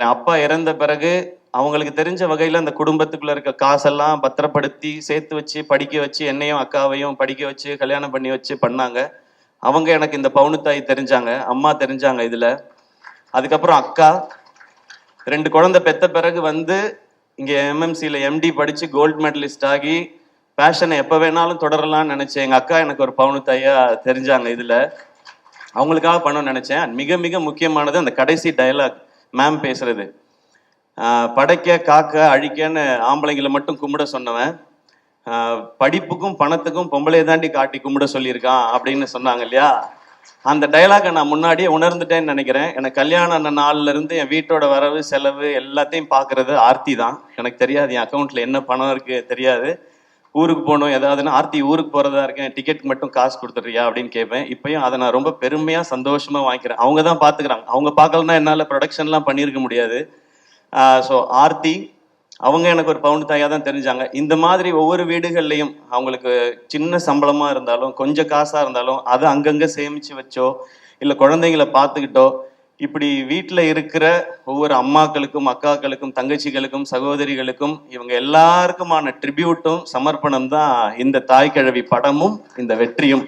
என் அப்பா இறந்த பிறகு அவங்களுக்கு தெரிஞ்ச வகையில அந்த குடும்பத்துக்குள்ள இருக்க காசெல்லாம் பத்திரப்படுத்தி சேர்த்து வச்சு படிக்க வச்சு என்னையும் அக்காவையும் படிக்க வச்சு கல்யாணம் பண்ணி வச்சு பண்ணாங்க. அவங்க எனக்கு இந்த பவுனுத்தாய் தெரிஞ்சாங்க, அம்மா தெரிஞ்சாங்க இதுல. அதுக்கப்புறம் அக்கா 2 குழந்தை பெத்த பிறகு வந்து இங்க எம்எம்சியில் எம்டி படிச்சு கோல்டு மெடலிஸ்ட் ஆகி பேஷனை எப்போ வேணாலும் தொடரலாம்னு நினைச்சேன். எங்க அக்கா எனக்கு ஒரு பவுனுத்தாயா தெரிஞ்சாங்க இதுல. அவங்களுக்காக பண்ணணும்னு நினைச்சேன். மிக மிக முக்கியமானது அந்த கடைசி டயலாக் மேம் பேசுறது. படைக்க காக்க அழிக்கன்னு ஆம்பளைங்களை மட்டும் கும்பிட சொன்னவன் படிப்புக்கும் பணத்துக்கும் பொம்பளையை தாண்டி காட்டி கும்பிட சொல்லியிருக்கான் அப்படின்னு சொன்னாங்க இல்லையா. அந்த டைலாகை நான் முன்னாடியே உணர்ந்துட்டேன்னு நினைக்கிறேன். எனக்கு கல்யாணம் ஆன நாள்ல இருந்து என் வீட்டோட வரவு செலவு எல்லாத்தையும் பார்க்கறது ஆர்த்தி தான். எனக்கு தெரியாது என் அக்கௌண்ட்ல என்ன பணம் இருக்கு தெரியாது. ஊருக்கு போகணும் ஏதாவதுன்னா ஆர்த்தி ஊருக்கு போறதா இருக்கேன், டிக்கெட் மட்டும் காசு கொடுத்துட்றியா அப்படின்னு கேட்பேன். இப்பயும் அதை நான் ரொம்ப பெருமையா சந்தோஷமா வாங்கிக்கிறேன். அவங்க தான் பாத்துக்கிறாங்க. அவங்க பார்க்கலன்னா என்னால ப்ரொடக்ஷன்லாம் பண்ணியிருக்க முடியாது. ஸோ ஆர்த்தி அவங்க எனக்கு ஒரு பவுண்டு தாயாக தான் தெரிஞ்சாங்க. இந்த மாதிரி ஒவ்வொரு வீடுகள்லையும் அவங்களுக்கு சின்ன சம்பளமா இருந்தாலும் கொஞ்சம் காசா இருந்தாலும் அதை அங்கங்க சேமிச்சு வச்சோ இல்லை குழந்தைங்களை பார்த்துக்கிட்டோ இப்படி வீட்டில் இருக்கிற ஒவ்வொரு அம்மாக்களுக்கும் அக்காக்களுக்கும் தங்கச்சிகளுக்கும் சகோதரிகளுக்கும் இவங்க எல்லாருக்குமான ட்ரிபியூட்டும் சமர்ப்பணம் தான் இந்த தாய் கிழவி படமும் இந்த வெற்றியும்.